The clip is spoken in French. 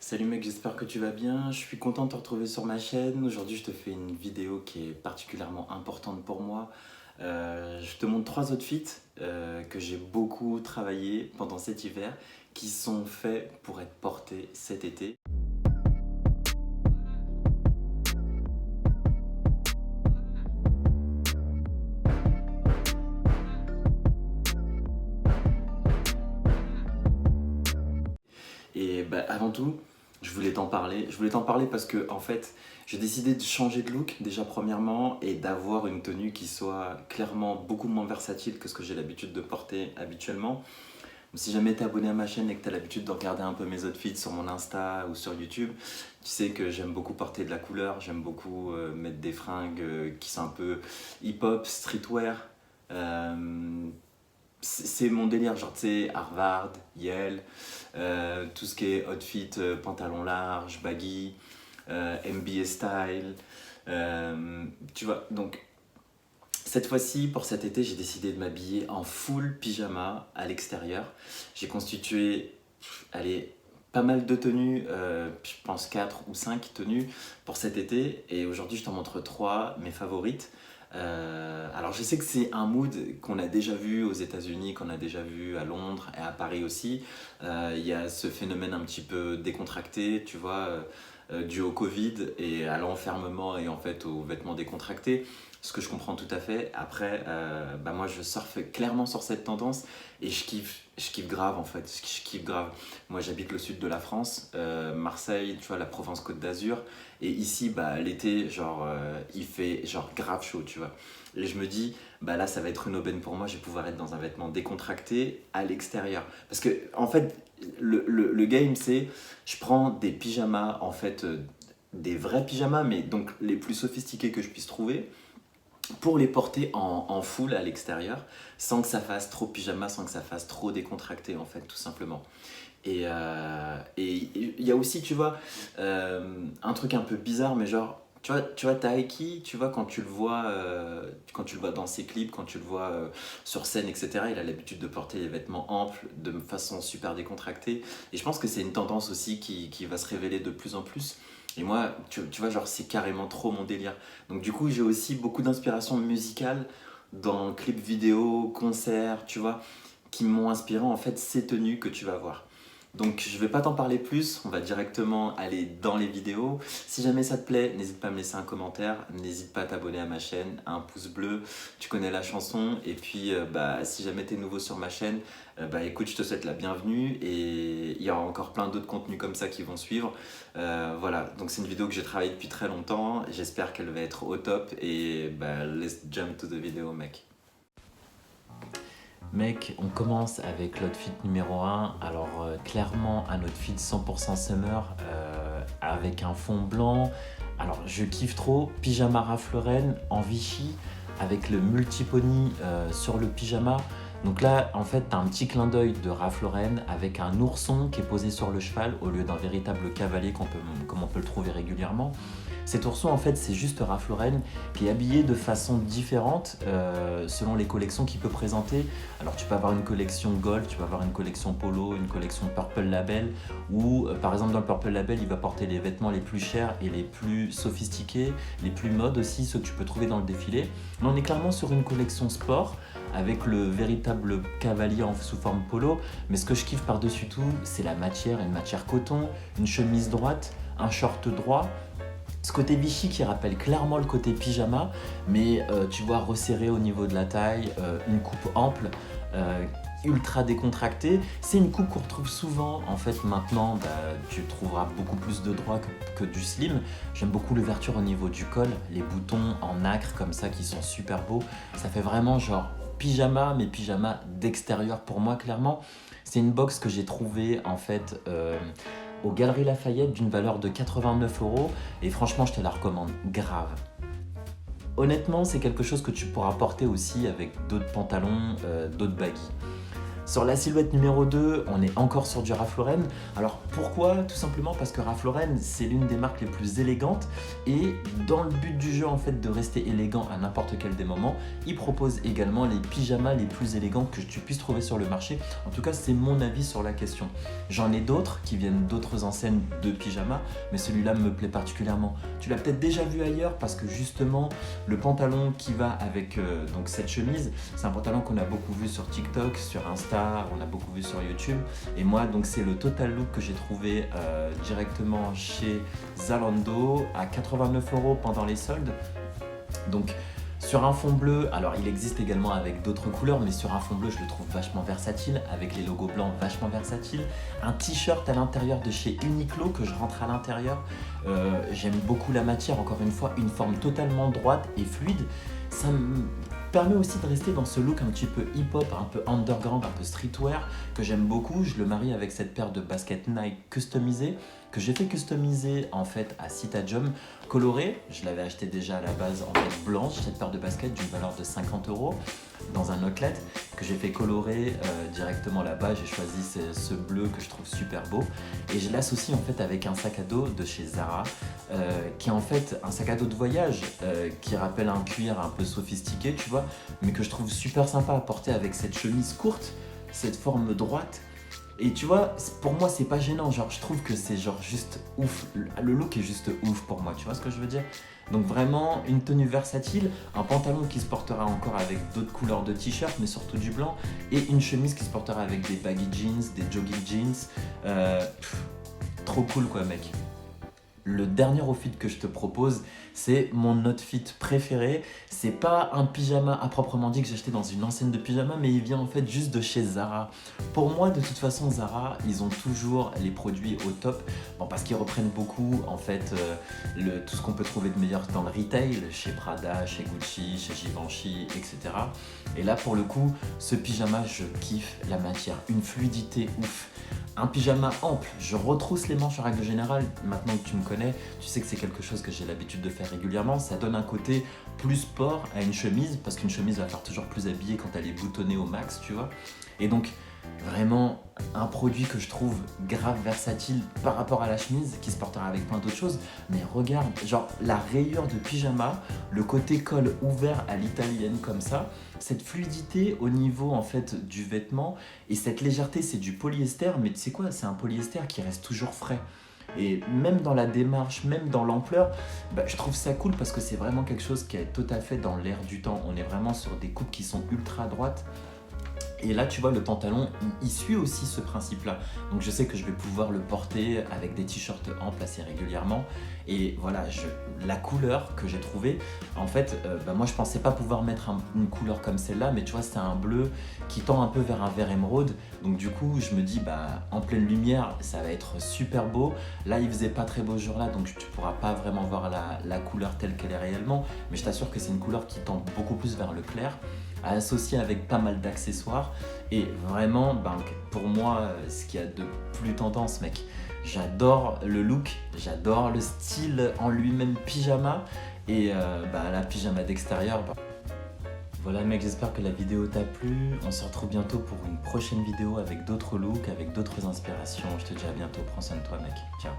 Salut mec, j'espère que tu vas bien. Je suis content de te retrouver sur ma chaîne. Aujourd'hui, je te fais une vidéo qui est particulièrement importante pour moi. Je te montre trois outfits que j'ai beaucoup travaillé pendant cet hiver, qui sont faits pour être portés cet été. Et bah, avant tout, je voulais t'en parler. Je voulais t'en parler parce que en fait, j'ai décidé de changer de look déjà premièrement et d'avoir une tenue qui soit clairement beaucoup moins versatile que ce que j'ai l'habitude de porter habituellement. Si jamais tu es abonné à ma chaîne et que tu as l'habitude de regarder un peu mes outfits sur mon Insta ou sur YouTube, tu sais que j'aime beaucoup porter de la couleur, j'aime beaucoup mettre des fringues qui sont un peu hip-hop, streetwear. Euh, c'est mon délire, genre tu sais, Harvard, Yale, tout ce qui est outfit, pantalon large, baggy, MBA style, tu vois, donc cette fois-ci, pour cet été, j'ai décidé de m'habiller en full pyjama à l'extérieur. J'ai constitué, allez, pas mal de tenues, je pense 4 ou 5 tenues pour cet été. Et aujourd'hui, je t'en montre 3, mes favorites. Alors je sais que c'est un mood qu'on a déjà vu aux États-Unis, qu'on a déjà vu à Londres et à Paris aussi. Il y a ce phénomène un petit peu décontracté, tu vois, dû au Covid et à l'enfermement et en fait aux vêtements décontractés. Ce que je comprends tout à fait. Après, bah moi je surfe clairement sur cette tendance et je kiffe grave en fait. Je kiffe grave. Moi j'habite le sud de la France, Marseille, tu vois, la Provence Côte d'Azur. Et ici, bah, l'été, genre, il fait genre grave chaud, tu vois. Et je me dis, bah là, ça va être une aubaine pour moi, je vais pouvoir être dans un vêtement décontracté à l'extérieur. Parce que, en fait, le game, c'est, je prends des pyjamas, en fait, des vrais pyjamas, mais donc les plus sophistiqués que je puisse trouver, pour les porter en full à l'extérieur, sans que ça fasse trop pyjama, sans que ça fasse trop décontracté, en fait, tout simplement. Et il y a aussi, tu vois, un truc un peu bizarre, mais genre, tu vois Taiki, tu vois, quand tu le vois dans ses clips, quand tu le vois sur scène, etc., il a l'habitude de porter les vêtements amples, de façon super décontractée. Et je pense que c'est une tendance aussi qui va se révéler de plus en plus. Et moi, tu vois, genre, c'est carrément trop mon délire. Donc du coup, j'ai aussi beaucoup d'inspiration musicale dans clips vidéo, concerts, tu vois, qui m'ont inspiré en fait ces tenues que tu vas voir. Donc je vais pas t'en parler plus, on va directement aller dans les vidéos. Si jamais ça te plaît, n'hésite pas à me laisser un commentaire, n'hésite pas à t'abonner à ma chaîne, un pouce bleu, tu connais la chanson. Et puis bah, si jamais tu es nouveau sur ma chaîne, bah écoute, je te souhaite la bienvenue et il y aura encore plein d'autres contenus comme ça qui vont suivre. Voilà, donc c'est une vidéo que j'ai travaillé depuis très longtemps, j'espère qu'elle va être au top et bah, let's jump to the video mec. Mec, on commence avec l'outfit numéro 1. Alors clairement un outfit 100% summer avec un fond blanc. Alors je kiffe trop, pyjama Ralph Lauren en Vichy avec le multipony sur le pyjama. Donc là en fait t'as un petit clin d'œil de Ralph Lauren avec un ourson qui est posé sur le cheval au lieu d'un véritable cavalier comme on peut le trouver régulièrement. Cet ourson, en fait, c'est juste Ralph Lauren qui est habillé de façon différente selon les collections qu'il peut présenter. Alors, tu peux avoir une collection Gold, tu peux avoir une collection Polo, une collection Purple Label, où, par exemple, dans le Purple Label, il va porter les vêtements les plus chers et les plus sophistiqués, les plus modes aussi, ceux que tu peux trouver dans le défilé. Là, on est clairement sur une collection sport, avec le véritable cavalier sous forme polo. Mais ce que je kiffe par-dessus tout, c'est la matière, une matière coton, une chemise droite, un short droit. Ce côté Vichy qui rappelle clairement le côté pyjama, mais tu vois resserré au niveau de la taille, une coupe ample, ultra décontractée. C'est une coupe qu'on retrouve souvent en fait maintenant, bah, tu trouveras beaucoup plus de droit que du slim. J'aime beaucoup l'ouverture au niveau du col, les boutons en nacre comme ça qui sont super beaux. Ça fait vraiment genre pyjama, mais pyjama d'extérieur pour moi clairement. C'est une box que j'ai trouvée en fait aux Galeries Lafayette d'une valeur de 89 € et franchement je te la recommande grave. Honnêtement c'est quelque chose que tu pourras porter aussi avec d'autres pantalons, d'autres baggy. Sur la silhouette numéro 2, on est encore sur du Ralph Lauren. Alors pourquoi? Tout simplement parce que Ralph Lauren, c'est l'une des marques les plus élégantes et dans le but du jeu en fait de rester élégant à n'importe quel des moments, ils proposent également les pyjamas les plus élégants que tu puisses trouver sur le marché. En tout cas, c'est mon avis sur la question. J'en ai d'autres qui viennent d'autres enseignes de pyjamas, mais celui-là me plaît particulièrement. Tu l'as peut-être déjà vu ailleurs parce que justement, le pantalon qui va avec donc cette chemise, c'est un pantalon qu'on a beaucoup vu sur TikTok, sur Insta, on a beaucoup vu sur YouTube. Et moi, donc c'est le Total Look que j'ai trouvé directement chez Zalando à 89 € pendant les soldes. Donc sur un fond bleu, alors il existe également avec d'autres couleurs, mais sur un fond bleu je le trouve vachement versatile, avec les logos blancs vachement versatile. Un t-shirt à l'intérieur de chez Uniqlo que je rentre à l'intérieur. J'aime beaucoup la matière, encore une fois, une forme totalement droite et fluide. Ça me permet aussi de rester dans ce look un petit peu hip-hop, un peu underground, un peu streetwear, que j'aime beaucoup. Je le marie avec cette paire de baskets Nike customisées, que j'ai fait customiser en fait à Citadium, colorée. Je l'avais acheté déjà à la base en fait blanche, cette paire de baskets d'une valeur de 50 € dans un outlet, que j'ai fait colorer directement là-bas. J'ai choisi ce bleu que je trouve super beau et je l'associe en fait avec un sac à dos de chez Zara qui est en fait un sac à dos de voyage qui rappelle un cuir un peu sophistiqué, tu vois, mais que je trouve super sympa à porter avec cette chemise courte, cette forme droite. Et tu vois, pour moi c'est pas gênant, genre je trouve que c'est genre juste ouf, le look est juste ouf pour moi, tu vois ce que je veux dire? Donc vraiment une tenue versatile, un pantalon qui se portera encore avec d'autres couleurs de t-shirt mais surtout du blanc, et une chemise qui se portera avec des baggy jeans, des jogging jeans, trop cool quoi mec. Le dernier outfit que je te propose, c'est mon outfit préféré. C'est pas un pyjama à proprement dit que j'ai acheté dans une enseigne de pyjama, mais il vient en fait juste de chez Zara. Pour moi, de toute façon, Zara, ils ont toujours les produits au top. Bon, parce qu'ils reprennent beaucoup en fait tout ce qu'on peut trouver de meilleur dans le retail, chez Prada, chez Gucci, chez Givenchy, etc. Et là, pour le coup, ce pyjama, je kiffe la matière, une fluidité ouf. Un pyjama ample, je retrousse les manches en règle générale. Maintenant que tu me connais, tu sais que c'est quelque chose que j'ai l'habitude de faire régulièrement. Ça donne un côté plus sport à une chemise, parce qu'une chemise va faire toujours plus habillée quand elle est boutonnée au max, tu vois. Et donc, vraiment un produit que je trouve grave versatile par rapport à la chemise, qui se portera avec plein d'autres choses. Mais regarde, genre la rayure de pyjama, le côté col ouvert à l'italienne comme ça, cette fluidité au niveau en fait du vêtement et cette légèreté, c'est du polyester, mais tu sais quoi, c'est un polyester qui reste toujours frais. Et même dans la démarche, même dans l'ampleur, je trouve ça cool parce que c'est vraiment quelque chose qui est tout à fait dans l'air du temps. On est vraiment sur des coupes qui sont ultra droites. Et là, tu vois, le pantalon, il suit aussi ce principe-là. Donc, je sais que je vais pouvoir le porter avec des t-shirts amples assez régulièrement. Et voilà, la couleur que j'ai trouvée, en fait, moi, je pensais pas pouvoir mettre une couleur comme celle-là, mais tu vois, c'est un bleu qui tend un peu vers un vert émeraude. Donc, du coup, je me dis, en pleine lumière, ça va être super beau. Là, il faisait pas très beau ce jour-là, donc tu pourras pas vraiment voir la couleur telle qu'elle est réellement. Mais je t'assure que c'est une couleur qui tend beaucoup plus vers le clair, associé avec pas mal d'accessoires et vraiment pour moi ce qu'il y a de plus tendance mec, j'adore le look, j'adore le style en lui-même pyjama et la pyjama d'extérieur. Voilà mec, j'espère que la vidéo t'a plu, on se retrouve bientôt pour une prochaine vidéo avec d'autres looks, avec d'autres inspirations. Je te dis à bientôt, prends soin de toi mec, ciao.